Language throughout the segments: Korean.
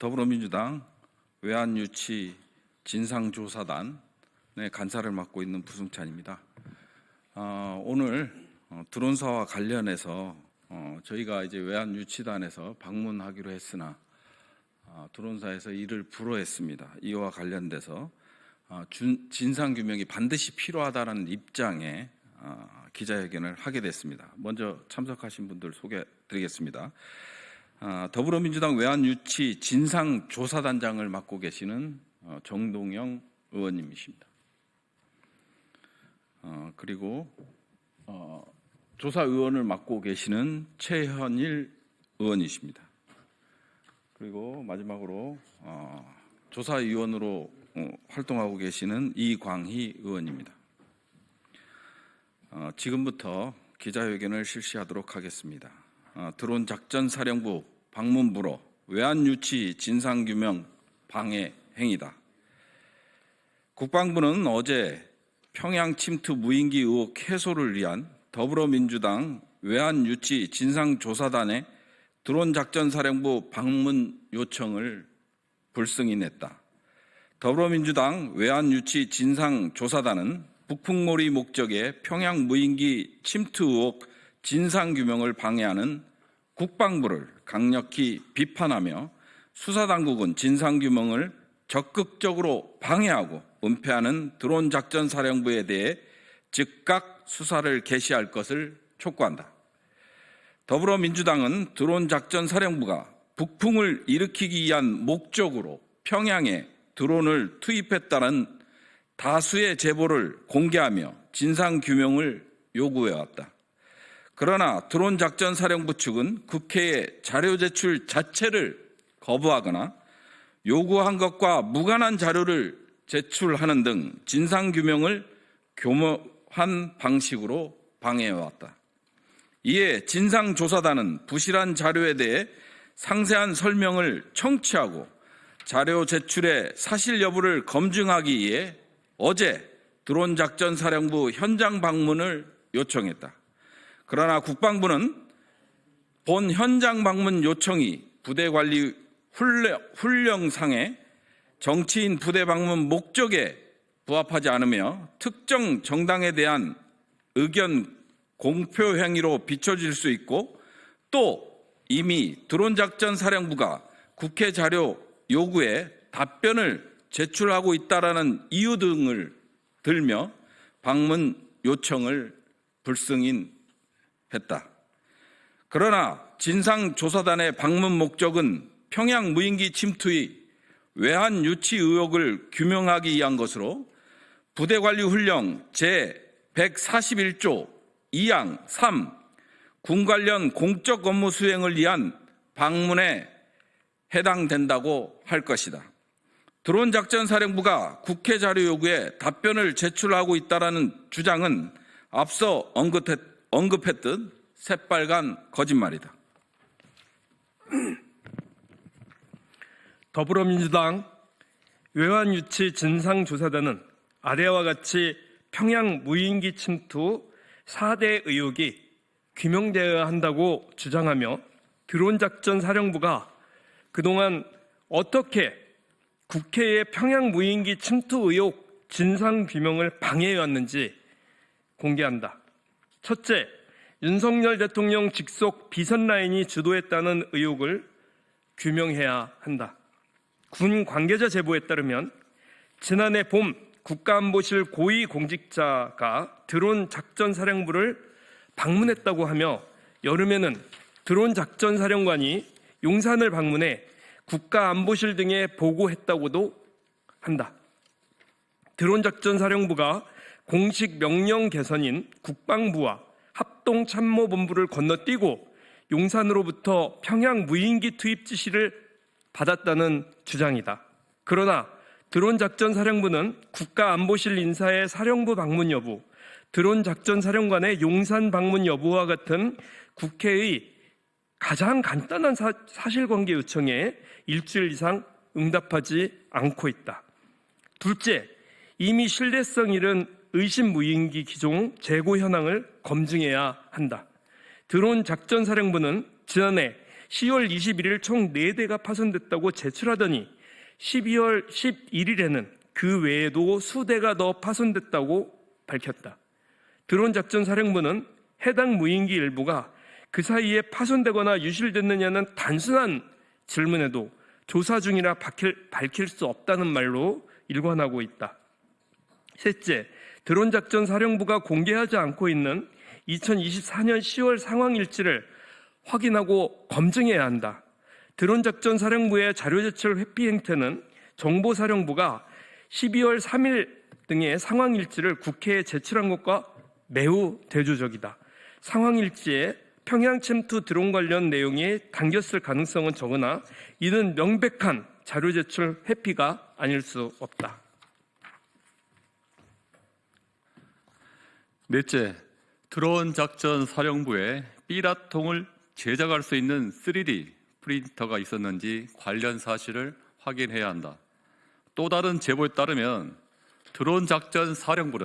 더불어민주당 외환유치 진상조사단의 간사를 맡고 있는 부승찬입니다. 오늘 드론사와 관련해서 저희가 이제 외환유치단에서 방문하기로 했으나 드론사에서 이를 불허했습니다. 이와 관련돼서 진상규명이 반드시 필요하다는 입장에 기자회견을 하게 됐습니다. 먼저 참석하신 분들 소개드리겠습니다. 더불어민주당 외환유치 진상조사단장을 맡고 계시는 정동영 의원님이십니다. 그리고 조사의원을 맡고 계시는 최현일 의원이십니다. 그리고 마지막으로 조사위원으로 활동하고 계시는 이광희 의원입니다. 지금부터 기자회견을 실시하도록 하겠습니다. 드론작전사령부 방문부로 외환유치 진상규명 방해 행위다. 국방부는 어제 평양 침투 무인기 의혹 해소를 위한 더불어민주당 외환유치 진상조사단의 드론작전사령부 방문 요청을 불승인했다. 더불어민주당 외환유치 진상조사단은 북풍몰이 목적의 평양 무인기 침투 의혹 진상규명을 방해하는 국방부를 강력히 비판하며 수사당국은 진상규명을 적극적으로 방해하고 은폐하는 드론작전사령부에 대해 즉각 수사를 개시할 것을 촉구한다. 더불어민주당은 드론작전사령부가 북풍을 일으키기 위한 목적으로 평양에 드론을 투입했다는 다수의 제보를 공개하며 진상규명을 요구해왔다. 그러나 드론작전사령부 측은 국회에 자료 제출 자체를 거부하거나 요구한 것과 무관한 자료를 제출하는 등 진상규명을 교묘한 방식으로 방해해왔다. 이에 진상조사단은 부실한 자료에 대해 상세한 설명을 청취하고 자료 제출의 사실 여부를 검증하기 위해 어제 드론작전사령부 현장 방문을 요청했다. 그러나 국방부는 본 현장 방문 요청이 부대관리 훈령상의 정치인 부대 방문 목적에 부합하지 않으며 특정 정당에 대한 의견 공표 행위로 비춰질 수 있고 또 이미 드론작전사령부가 국회 자료 요구에 답변을 제출하고 있다라는 이유 등을 들며 방문 요청을 불승인했다. 그러나 진상조사단의 방문 목적은 평양 무인기 침투의 외환유치 의혹을 규명하기 위한 것으로 부대관리훈령 제141조 2항 3 군 관련 공적 업무 수행을 위한 방문에 해당된다고 할 것이다. 드론작전사령부가 국회 자료 요구에 답변을 제출하고 있다는 주장은 앞서 언급했듯 새빨간 거짓말이다. 더불어민주당 외환유치 진상조사단은 아래와 같이 평양 무인기 침투 4대 의혹이 규명되어야 한다고 주장하며 드론작전사령부가 그동안 어떻게 국회의 평양 무인기 침투 의혹 진상규명을 방해해왔는지 공개한다. 첫째, 윤석열 대통령 직속 비선라인이 주도했다는 의혹을 규명해야 한다. 군 관계자 제보에 따르면 지난해 봄 국가안보실 고위공직자가 드론작전사령부를 방문했다고 하며 여름에는 드론작전사령관이 용산을 방문해 국가안보실 등에 보고했다고도 한다. 드론작전사령부가 공식 명령 개선인 국방부와 합동참모본부를 건너뛰고 용산으로부터 평양 무인기 투입 지시를 받았다는 주장이다. 그러나 드론작전사령부는 국가안보실 인사의 사령부 방문 여부, 드론작전사령관의 용산 방문 여부와 같은 국회의 가장 간단한 사실관계 요청에 일주일 이상 응답하지 않고 있다. 둘째, 이미 신뢰성 잃은 의심 무인기 기종 재고 현황을 검증해야 한다. 드론작전사령부는 지난해 10월 21일 총 4대가 파손됐다고 제출하더니 12월 11일에는 그 외에도 수대가 더 파손됐다고 밝혔다. 드론작전사령부는 해당 무인기 일부가 그 사이에 파손되거나 유실됐느냐는 단순한 질문에도 조사 중이라 밝힐 수 없다는 말로 일관하고 있다. 셋째, 드론작전사령부가 공개하지 않고 있는 2024년 10월 상황일지를 확인하고 검증해야 한다. 드론작전사령부의 자료제출 회피 행태는 정보사령부가 12월 3일 등의 상황일지를 국회에 제출한 것과 매우 대조적이다. 상황일지에 평양 침투 드론 관련 내용이 담겼을 가능성은 적으나 이는 명백한 자료제출 회피가 아닐 수 없다. 넷째, 드론 작전 사령부에 삐라통을 제작할 수 있는 3D 프린터가 있었는지 관련 사실을 확인해야 한다. 또 다른 제보에 따르면 드론 작전 사령부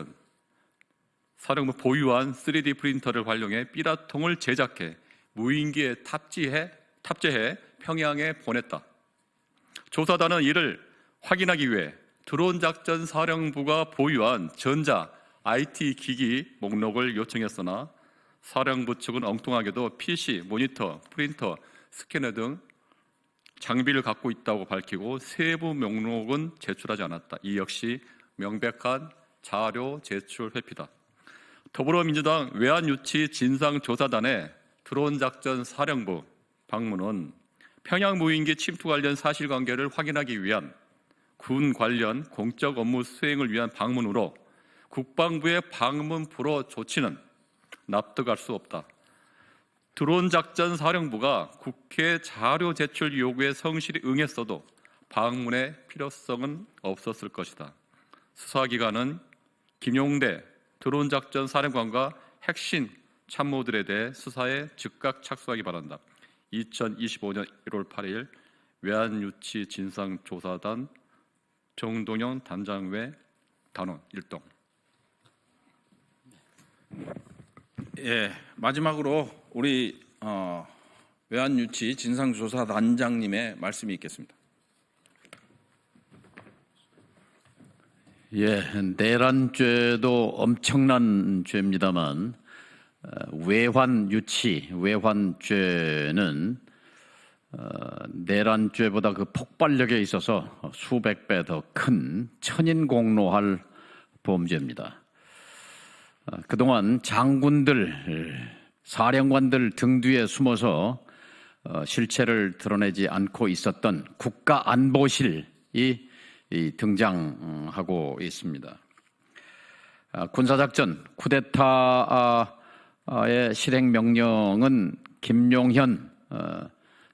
보유한 3D 프린터를 활용해 삐라통을 제작해 무인기에 탑재해 평양에 보냈다. 조사단은 이를 확인하기 위해 드론 작전 사령부가 보유한 전자 IT 기기 목록을 요청했으나 사령부 측은 엉뚱하게도 PC, 모니터, 프린터, 스캐너 등 장비를 갖고 있다고 밝히고 세부 목록은 제출하지 않았다. 이 역시 명백한 자료 제출 회피다. 더불어민주당 외환유치 진상조사단의 드론작전 사령부 방문은 평양 무인기 침투 관련 사실관계를 확인하기 위한 군 관련 공적 업무 수행을 위한 방문으로 국방부의 방문 불허 조치는 납득할 수 없다. 드론작전 사령부가 국회 자료 제출 요구에 성실히 응했어도 방문의 필요성은 없었을 것이다. 수사기관은 김용대 드론작전 사령관과 핵심 참모들에 대해 수사에 즉각 착수하기 바란다. 2025년 1월 8일 외환유치 진상조사단 정동영 단장외 단원 1동. 예, 마지막으로 우리 외환유치 진상조사단장님의 말씀이 있겠습니다. 예, 내란죄도 엄청난 죄입니다만 외환죄는 내란죄보다 그 폭발력에 있어서 수백 배 더 큰 천인공노할 범죄입니다. 그동안 장군들, 사령관들 등 뒤에 숨어서 실체를 드러내지 않고 있었던 국가안보실이 등장하고 있습니다. 군사작전 쿠데타의 실행 명령은 김용현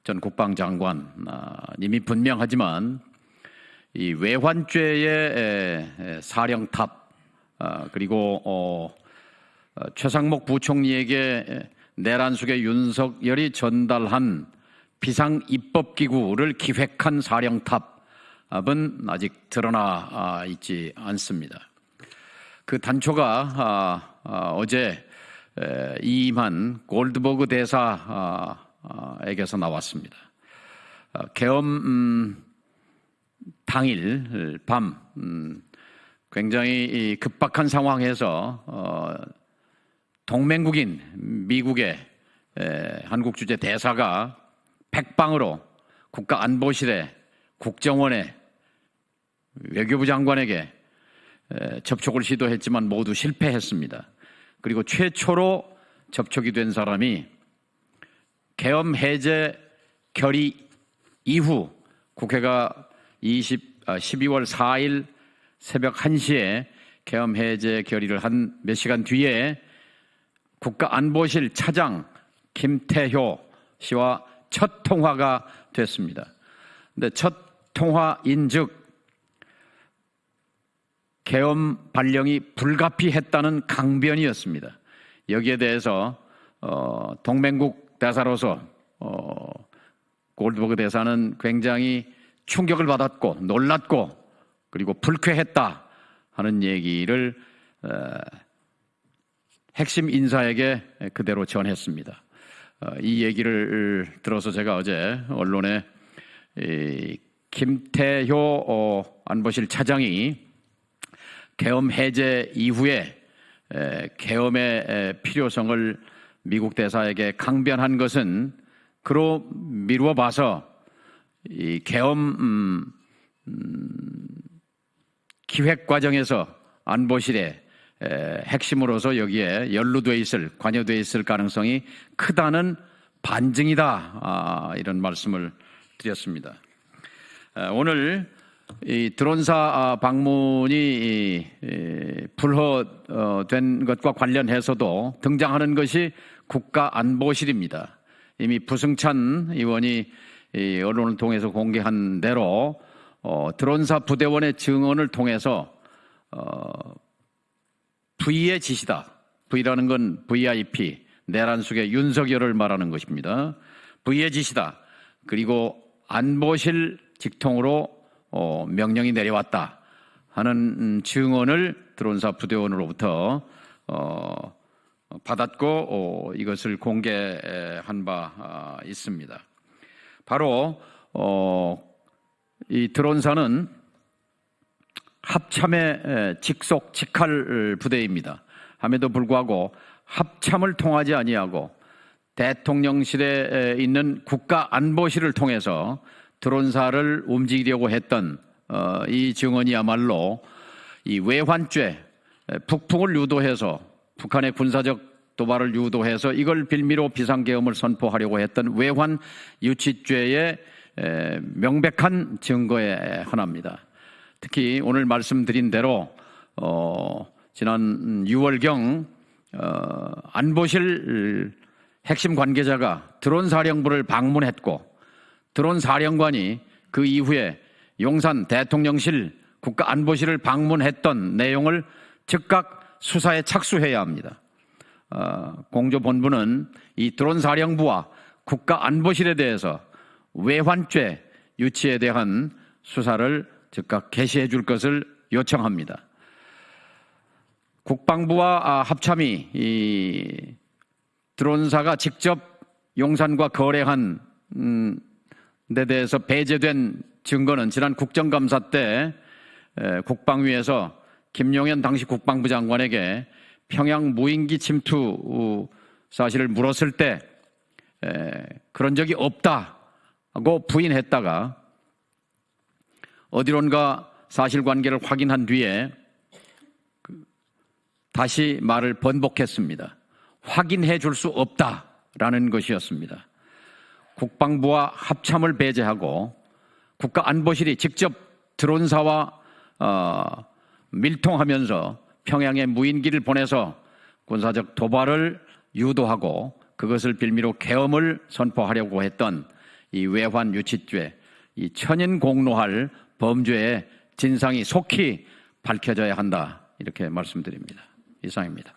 전 국방장관님이 분명하지만 이 외환죄의 사령탑 그리고 최상목 부총리에게 내란숙의 윤석열이 전달한 비상입법기구를 기획한 사령탑은 아직 드러나 있지 않습니다. 그 단초가 어제 이임한 골드버그 대사에게서 나왔습니다. 계엄 당일 밤 굉장히 급박한 상황에서 동맹국인 미국의 한국 주재 대사가 백방으로 국가안보실에 국정원에 외교부 장관에게 접촉을 시도했지만 모두 실패했습니다. 그리고 최초로 접촉이 된 사람이 계엄 해제 결의 이후 국회가 12월 4일 새벽 1시에 계엄 해제 결의를 한 몇 시간 뒤에 국가안보실 차장 김태효 씨와 첫 통화가 됐습니다. 근데 첫 통화인즉 계엄 발령이 불가피했다는 강변이었습니다. 여기에 대해서 동맹국 대사로서 골드버그 대사는 굉장히 충격을 받았고 놀랐고 그리고 불쾌했다 하는 얘기를 핵심 인사에게 그대로 전했습니다. 이 얘기를 들어서 제가 어제 언론에 김태효 안보실 차장이 계엄 해제 이후에 계엄의 필요성을 미국 대사에게 강변한 것은 그로 미루어 봐서 이 계엄 기획 과정에서 안보실의 핵심으로서 여기에 연루돼 있을, 관여돼 있을 가능성이 크다는 반증이다. 이런 말씀을 드렸습니다. 오늘 이 드론사 방문이 불허된 것과 관련해서도 등장하는 것이 국가안보실입니다. 이미 부승찬 의원이 언론을 통해서 공개한 대로 드론사 부대원의 증언을 통해서 V의 지시다. V라는 건 VIP, 내란 속의 윤석열을 말하는 것입니다. V의 지시다. 그리고 안보실 직통으로 명령이 내려왔다 하는 증언을 드론사 부대원으로부터 받았고 이것을 공개한 바 있습니다. 바로 이 드론사는 합참의 직속 직할 부대입니다. 함에도 불구하고 합참을 통하지 아니하고 대통령실에 있는 국가안보실을 통해서 드론사를 움직이려고 했던 이 증언이야말로 이 외환죄, 북풍을 유도해서 북한의 군사적 도발을 유도해서 이걸 빌미로 비상계엄을 선포하려고 했던 외환 유치죄의 명백한 증거의 하나입니다. 특히 오늘 말씀드린 대로 지난 6월경 안보실 핵심 관계자가 드론사령부를 방문했고 드론사령관이 그 이후에 용산 대통령실 국가안보실을 방문했던 내용을 즉각 수사에 착수해야 합니다. 공조본부는 이 드론사령부와 국가안보실에 대해서 외환죄 유치에 대한 수사를 즉각 개시해 줄 것을 요청합니다. 국방부와 합참이 이 드론사가 직접 용산과 거래한 데 대해서 배제된 증거는 지난 국정감사 때 국방위에서 김용현 당시 국방부 장관에게 평양 무인기 침투 사실을 물었을 때 그런 적이 없다고 부인했다가 어디론가 사실관계를 확인한 뒤에 다시 말을 번복했습니다. 확인해 줄 수 없다라는 것이었습니다. 국방부와 합참을 배제하고 국가안보실이 직접 드론사와 밀통하면서 평양에 무인기를 보내서 군사적 도발을 유도하고 그것을 빌미로 계엄을 선포하려고 했던 이 외환 유치죄, 이 천인공노할 범죄의 진상이 속히 밝혀져야 한다. 이렇게 말씀드립니다. 이상입니다.